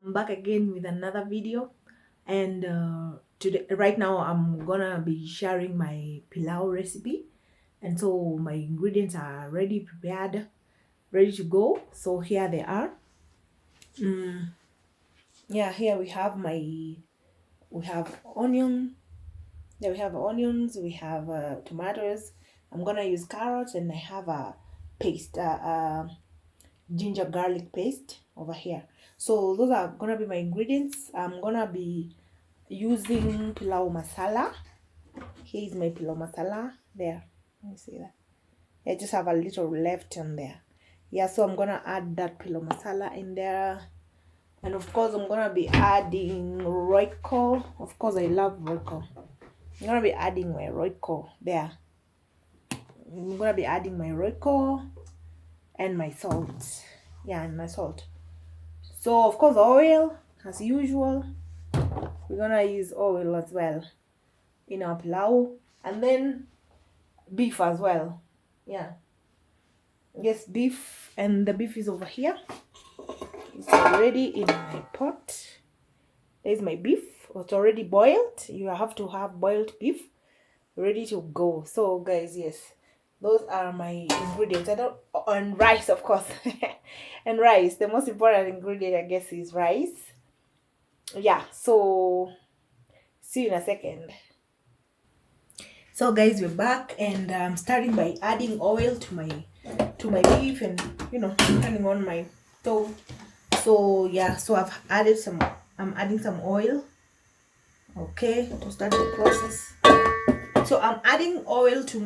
I'm back again with another video, and today, right now, I'm gonna be sharing my pilau recipe, and so my ingredients are ready, prepared, ready to go. So here they are. Yeah, here we have onion. Yeah, we have onions. We have tomatoes. I'm gonna use carrots, and I have a paste. Ginger garlic paste over here. So those are gonna be my ingredients. I'm gonna be using pilau masala. Here is my pilau masala. There, let me see that. I just have a little left on there. Yeah, so I'm gonna add that pilau masala in there, and of course I'm gonna be adding royco. Of course, I love royco. I'm gonna be adding my royco there. I'm gonna be adding my royco and my salt. Yeah, and my salt. So of course, oil as usual. We're gonna use oil as well in our pilau, and then beef as well. Yeah, yes, beef, and the beef is over here. It's already in my pot. There's my beef. It's already boiled. You have to have boiled beef ready to go. So guys, yes, those are my ingredients. I don't, and rice, of course. And rice, the most important ingredient, I guess, is rice. Yeah, so see you in a second. So guys, we're back, and I'm starting by adding oil to my beef, and turning on my stove. So yeah, so I'm adding some oil, okay, to start the process. So I'm adding oil to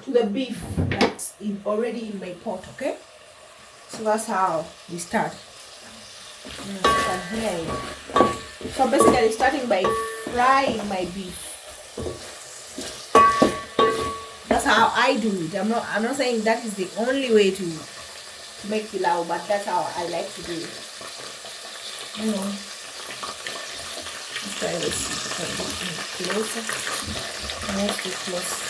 the beef that's already in my pot, okay. So that's how we start. So basically, starting by frying my beef. That's how I do it. I'm not saying that is the only way to make pilau, but that's how I like to do it. Let's try this a bit closer. Let's be close.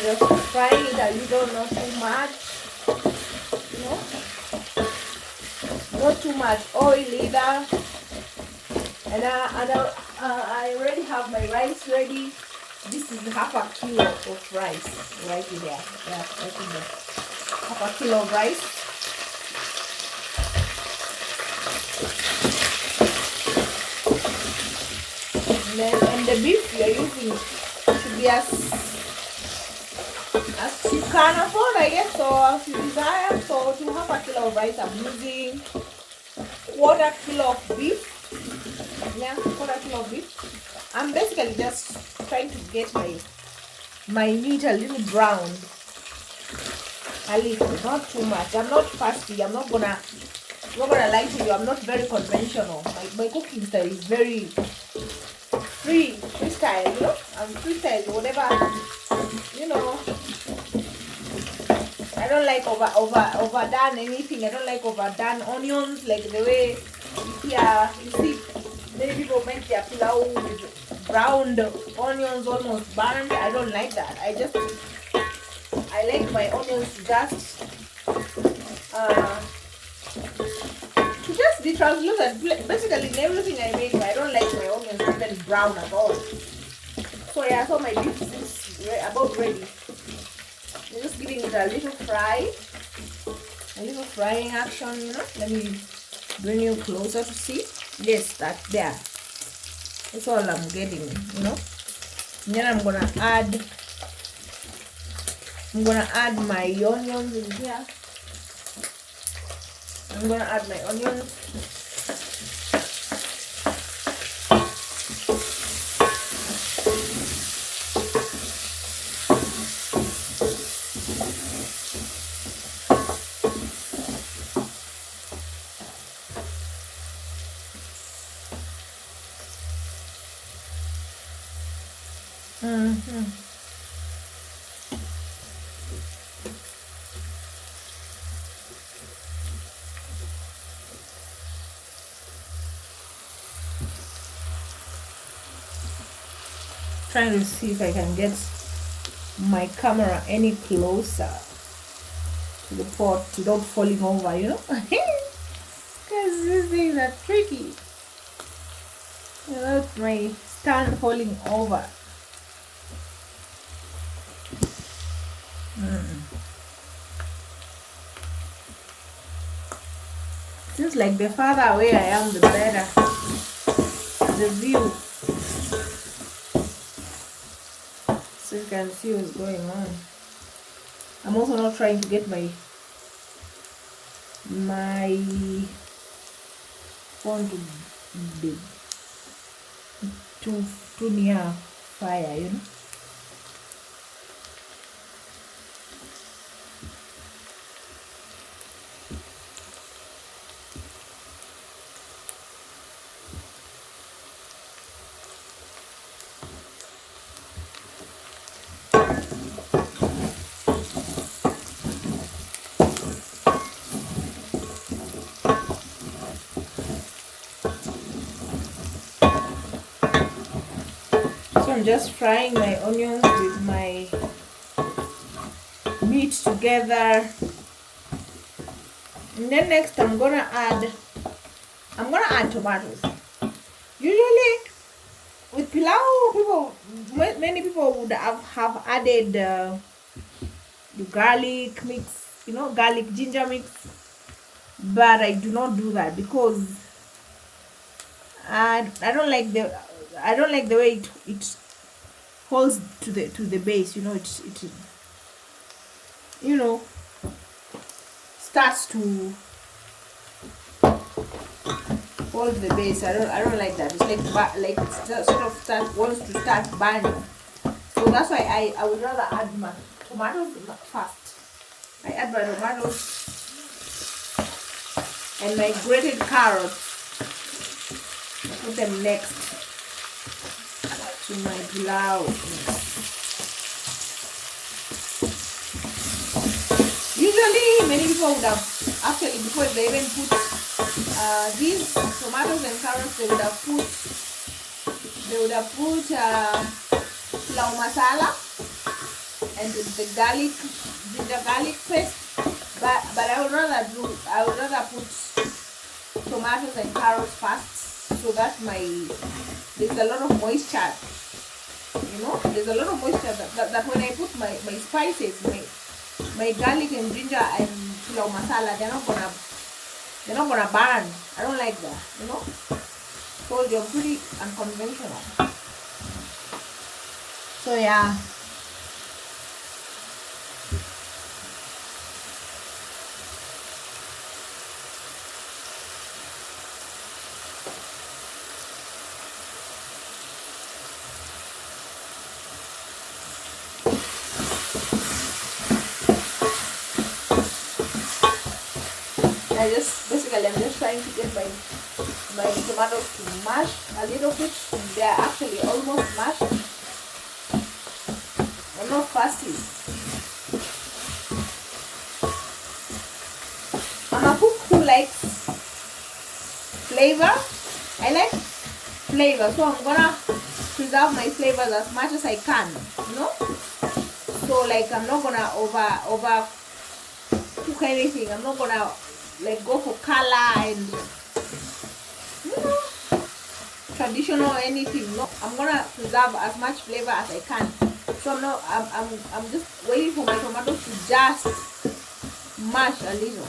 Just frying it a little, not too much, not too much oil either. And I already have my rice ready. This is half a kilo of rice right there. Yeah, right in there. Half a kilo of rice. And the beef you're using should be as you can afford, I guess, or as you desire. So to have a kilo of rice, I'm using quarter kilo of beef. Yeah, quarter kilo of beef. I'm basically just trying to get my meat a little brown. A little, not too much. I'm not fussy. I'm not gonna lie to you. I'm not very conventional. My cooking style is very freestyle, I'm freestyle, whatever, I don't like overdone anything. I don't like overdone onions, like the way you see many people make their pilau with browned onions, almost burned. I don't like that. I like my onions to just be translucent. Basically, in everything I make, I don't like my onions even brown at all. So yeah, so my beef is about ready. I'm just giving it a little frying action, Let me bring you closer to see. Yes, that's there. That's all I'm getting, And then I'm gonna add my onions in here. I'm gonna add my onions. Mm-hmm. Trying to see if I can get my camera any closer to the pot without falling over, you know? Because these things are tricky. Without my stand falling over. Seems like the farther away I am, the better the view. So you can see what's going on. I'm also not trying to get my phone to be too near fire, you know. So I'm just frying my onions with my meat together, and then next I'm gonna add tomatoes. Usually with pilau, many people would have added the garlic mix, you know, garlic ginger mix, but I do not do that because I don't like the way it holds to the base, you know. It you know, starts to hold the base. I don't like that. It's like it sort of wants to start burning. So that's why I would rather add my tomatoes first. I add my tomatoes and my grated carrots. I put them next to my pilau. Usually, many people would have actually, before they even put these tomatoes and carrots, they would have put pilau masala and the ginger garlic paste. But I would rather put tomatoes and carrots first, so that there's a lot of moisture. You know, there's a lot of moisture that when I put my spices, my garlic and ginger and pilau masala, they're not gonna burn. I don't like that, you know. So they're pretty unconventional. So yeah. I'm just trying to get my tomatoes to mash a little bit. They are actually almost mashed. I'm not fussy. I'm a cook who likes flavor. I like flavor, so I'm gonna preserve my flavors as much as I can, you know. So like I'm not gonna over cook anything. I'm not gonna like go for color and, you know, traditional anything. No, I'm gonna preserve as much flavor as I can. So I'm just waiting for my tomatoes to just mash a little.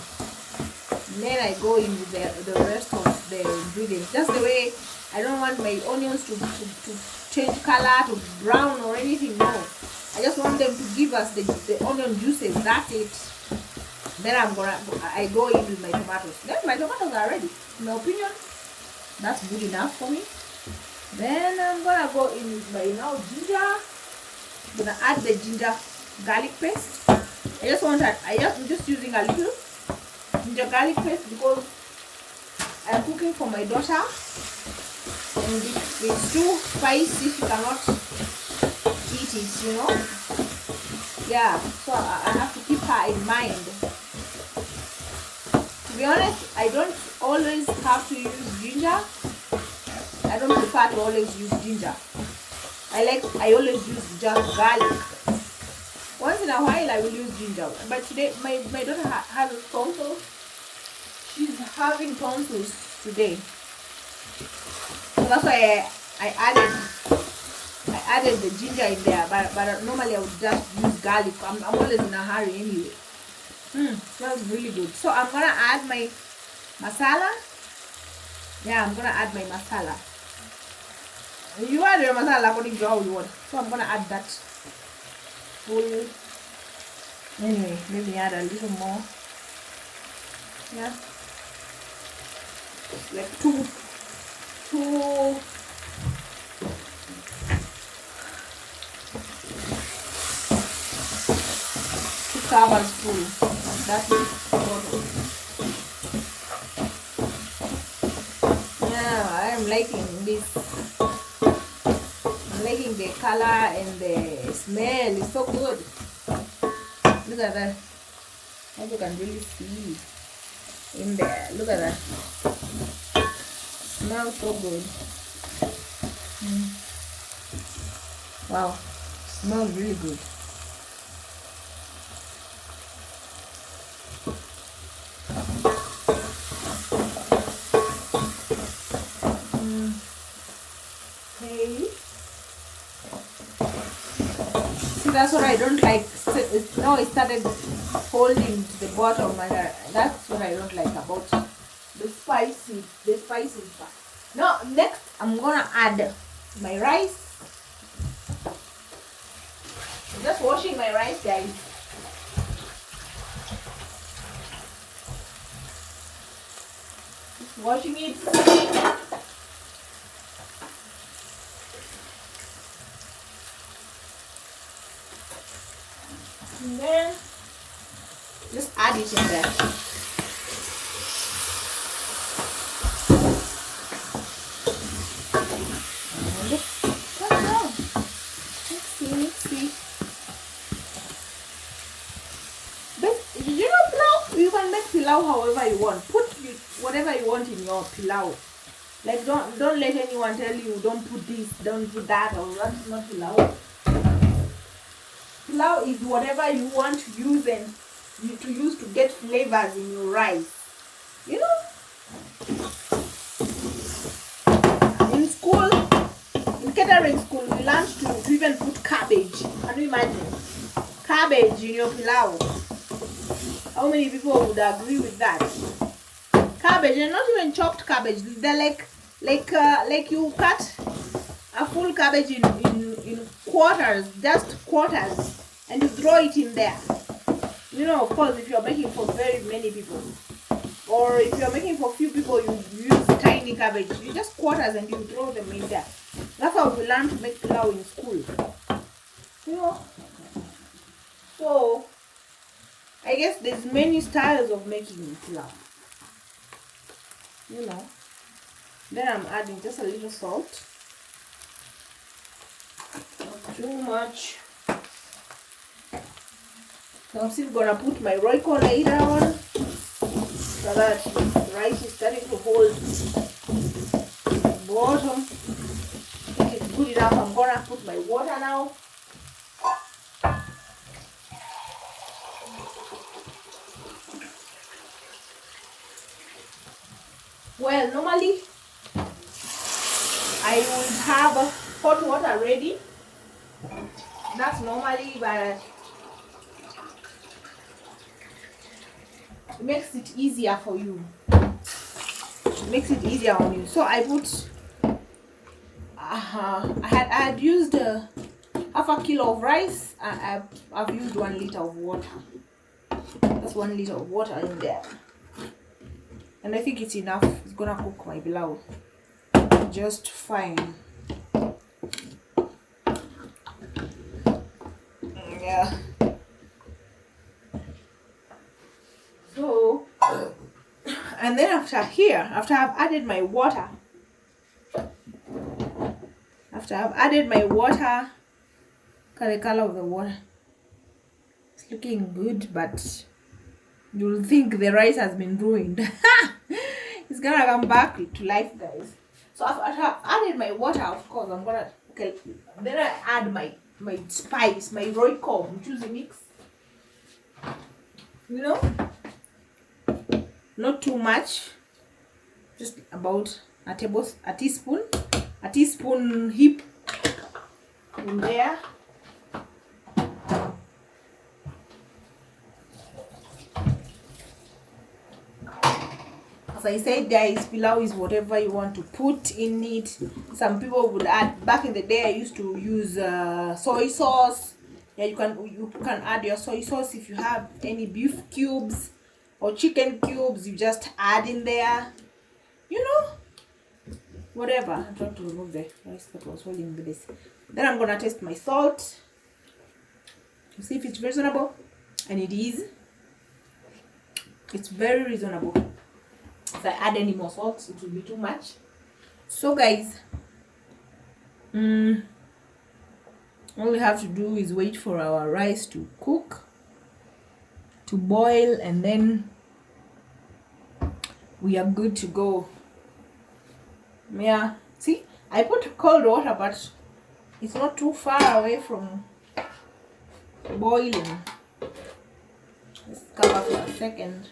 And then I go in with the rest of the ingredients. Just the way I don't want my onions to change color to brown or anything. No, I just want them to give us the onion juices. That's it. Then I go in with my tomatoes. Then my tomatoes are ready. In my opinion, that's good enough for me. Then I'm gonna go in with my ginger. I'm gonna add the ginger garlic paste. I'm just using a little ginger garlic paste because I'm cooking for my daughter. And it's too spicy. She cannot eat it, you know. Yeah, so I have to keep her in mind. To be honest, I don't always have to use ginger. I don't prefer to always use ginger. I always use just garlic. Once in a while I will use ginger. But today my daughter has tonsils. She's having tonsils today. So that's why I added the ginger in there. But normally I would just use garlic. I'm always in a hurry anyway. Smells really good. So I'm gonna add my masala. Yeah, I'm gonna add my masala. You add your masala according to how you want. So I'm gonna add that full. Anyway, maybe add a little more. Yeah, like two tablespoons of that bottle. Yeah, I'm liking this. I'm liking the color and the smell. It's so good. Look at that. I hope you can really see in there. Look at that. Smells so good. Wow. Smells really good. That's what I don't like. Now I started holding to the bottom, and that's what I don't like about the spicy part. Now next I'm gonna add my rice. I'm just washing my rice, guys. Just washing it. And then just add it in there. Mix. But you know, pilau, you can make pilau however you want. Put whatever you want in your pilau. Like don't let anyone tell you don't put this, don't put that, or that's not pilau. Pilau is whatever you want to use to get flavors in your rice. You know, in school, in catering school, we learned to even put cabbage. Can you imagine? Cabbage in your pilau. How many people would agree with that? Cabbage, and not even chopped cabbage. They're like you cut a full cabbage in quarters, just quarters, and you throw it in there. You know, of course, if you're making for very many people, or if you're making for few people, you use tiny cabbage. You just quarters and you throw them in there. That's how we learn to make pilau in school. You know, so I guess there's many styles of making pilau. You know, then I'm adding just a little salt. Not too much. So I'm still gonna put my Royco later on, so that the rice is starting to hold the bottom. I think it's good enough. I'm gonna put my water now. Well, normally I would have hot water ready. That's normally, but it makes it easier for you. It makes it easier on you. So I put I had used half a kilo of rice. I've used 1 liter of water. That's 1 liter of water in there, and I think it's enough. It's gonna cook my pilau just fine. Yeah. So, and then after I've added my water, Look at the color of the water. It's looking good, but you'll think the rice has been ruined. It's gonna come back to life, guys. So I've added my water, of course. I'm gonna, okay, then I add my spice, my Royco. I'm choosing mix. You know, not too much, just about a teaspoon heap in there. As I said, guys, pilau is whatever you want to put in it. Some people would add, back in the day I used to use soy sauce. Yeah, you can add your soy sauce. If you have any beef cubes or chicken cubes, you just add in there, you know, whatever. I'm trying to remove the rice that was holding this. Then I'm gonna taste my salt to see if it's reasonable, and it is. It's very reasonable. If I add any more salt, it will be too much. So guys, all we have to do is wait for our rice to cook, to boil, and then we are good to go. Yeah, see, I put cold water, but it's not too far away from boiling. Let's cover for a second.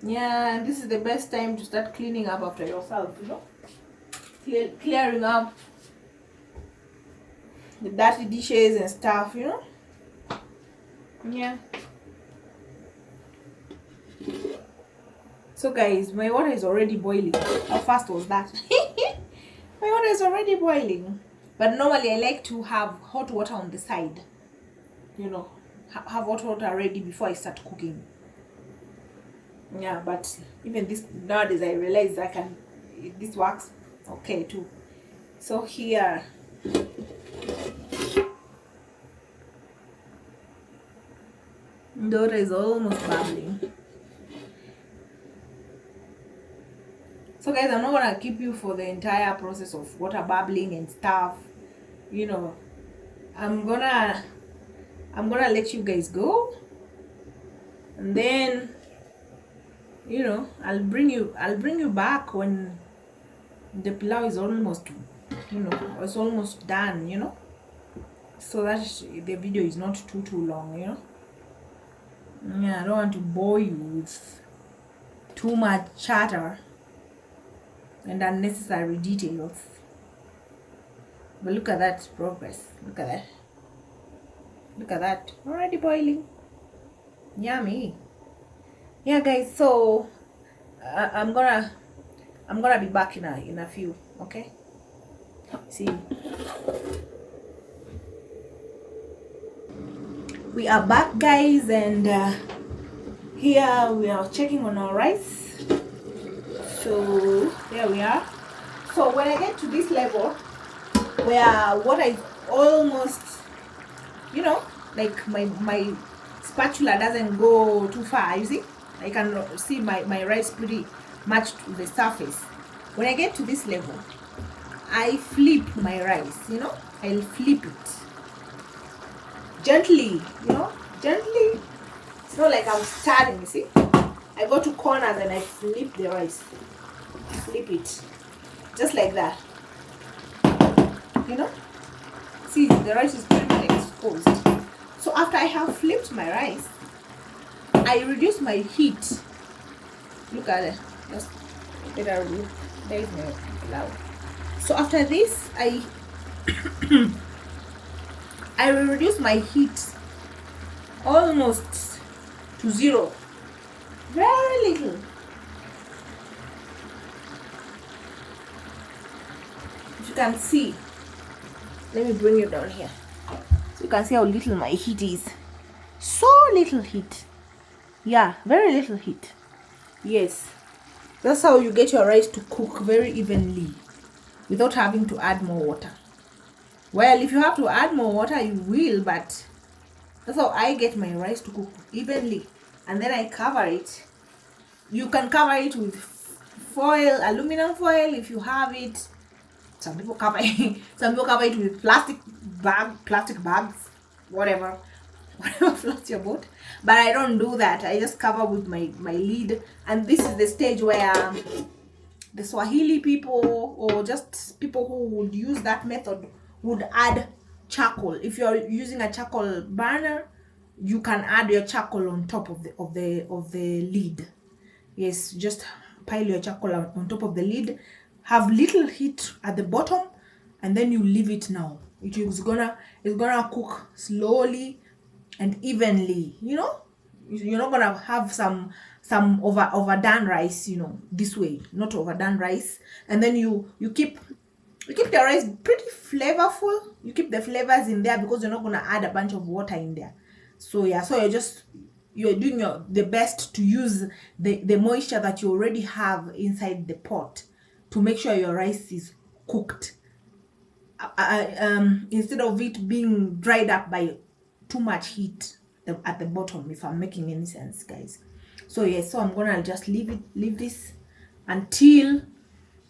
Yeah, this is the best time to start cleaning up after yourself, you know, clearing up the dirty dishes and stuff, you know. Yeah. So guys, my water is already boiling. How fast was that? My water is already boiling. But normally I like to have hot water on the side, you know, have hot water ready before I start cooking. Yeah, but even this nowadays I realize this works okay too. So here, the water is almost bubbling. So guys, I'm not gonna keep you for the entire process of water bubbling and stuff, you know. I'm gonna let you guys go, and then, you know, I'll bring you back when the pilau is almost, you know, it's almost done, you know, so that the video is not too long, you know. Yeah, I don't want to bore you with too much chatter and unnecessary details. But look at that progress. Look at that. Look at that. Already boiling. Yummy. Yeah, guys. So I'm gonna be back in a few. Okay. See you. We are back, guys, and here we are checking on our rice. So there we are. So when I get to this level where water is almost, you know, like my spatula doesn't go too far, you see, I can see my rice pretty much to the surface. When I get to this level, I flip my rice, you know, I'll flip it gently, you know, gently. It's not like I'm stirring, you see. I go to corners and I flip the rice. Flip it. Just like that. You know? See, the rice is pretty much exposed. So after I have flipped my rice, I reduce my heat. Look at it. Just better look. There is no loud. So after this, I will reduce my heat almost to 0. Very little. If you can see, let me bring you down here. So you can see how little my heat is. So little heat. Yeah, very little heat. Yes. That's how you get your rice to cook very evenly without having to add more water. Well, if you have to add more water, you will, but that's how I get my rice to cook evenly. And then I cover it. You can cover it with foil, aluminum foil if you have it. Some people cover it, some people cover it with plastic bags, whatever floats your boat. But I don't do that. I just cover with my lid. And this is the stage where the Swahili people, or just people who would use that method, would add charcoal. If you're using a charcoal burner, you can add your charcoal on top of the lid. Yes, just pile your charcoal on top of the lid, have little heat at the bottom, and then you leave it. Now it's gonna cook slowly and evenly. You're not gonna have some overdone rice, this way, not overdone rice. And then you keep the rice pretty flavorful. You keep the flavors in there, because you're not gonna add a bunch of water in there. So yeah, so you're doing the best to use the moisture that you already have inside the pot to make sure your rice is cooked, instead of it being dried up by too much heat at the bottom, if I'm making any sense, guys. So yes, so I'm gonna just leave this until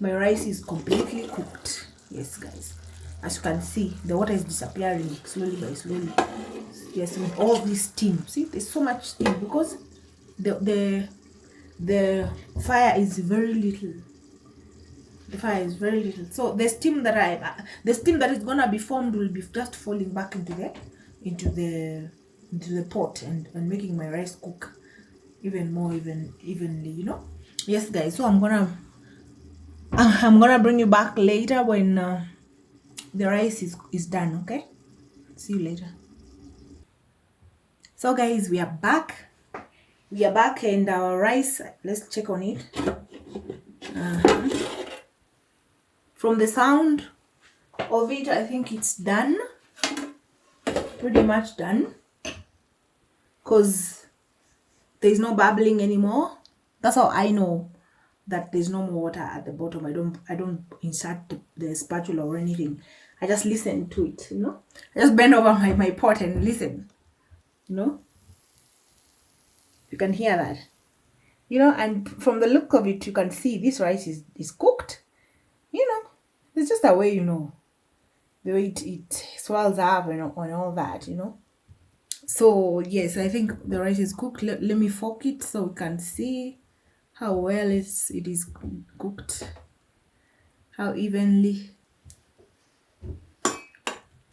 my rice is completely cooked. Yes, guys, as you can see, the water is disappearing slowly by slowly. Yes, with all this steam. See, there's so much steam because the fire is very little. The fire is very little. So the steam that is gonna be formed will be just falling back into the pot and making my rice cook even more evenly. Yes, guys. So I'm gonna bring you back later when the rice is done. Okay. See you later. So guys, we are back. And our rice, let's check on it. From the sound of it, I think it's done. Pretty much done. Because there's no bubbling anymore. That's how I know that there's no more water at the bottom. I don't insert the spatula or anything. I just listen to it, I just bend over my pot and listen. You can hear that. And from the look of it, you can see this rice is cooked. It's just a way, the way it swells up and all that, So yes, I think the rice is cooked. Let me fork it so we can see how well it is cooked, how evenly,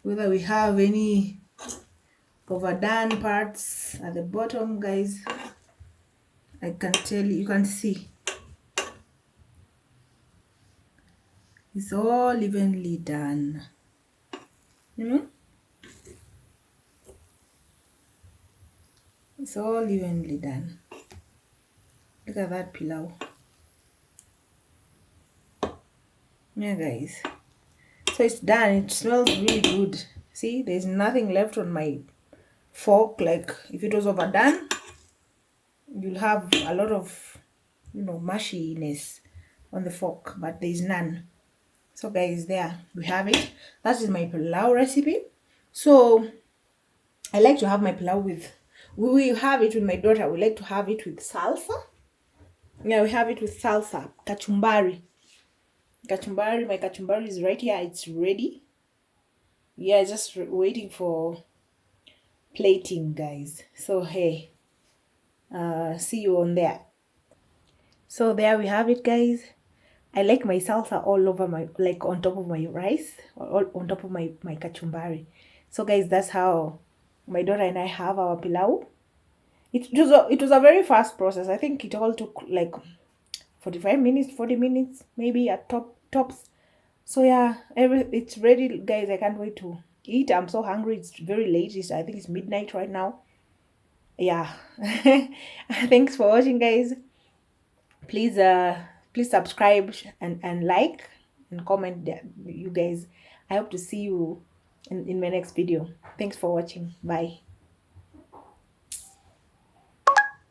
whether we have any overdone parts at the bottom, guys. I can tell you can see it's all evenly done. It's all evenly done. Look at that pilau. Yeah, guys. So it's done. It smells really good. See, there's nothing left on my fork. Like if it was overdone, you'll have a lot of, mushiness on the fork, but there's none. So guys, there we have it. That is my pilau recipe. So I like to have my pilau we have it with my daughter. We like to have it with salsa. Yeah, we have it with salsa, kachumbari. My kachumbari is right here. It's ready. Yeah, just waiting for plating, guys. So hey, see you on there. So there we have it, guys. I like my salsa all over on top of my rice, or on top of my kachumbari. So guys, that's how my daughter and I have our pilau. It was a very fast process. I think it all took like 45 minutes, 40 minutes, maybe at tops. So yeah, it's ready, guys. I can't wait to eat. I'm so hungry. It's very late. I think it's midnight right now. Yeah. Thanks for watching, guys. Please subscribe and like and comment, you guys. I hope to see you in my next video. Thanks for watching. Bye.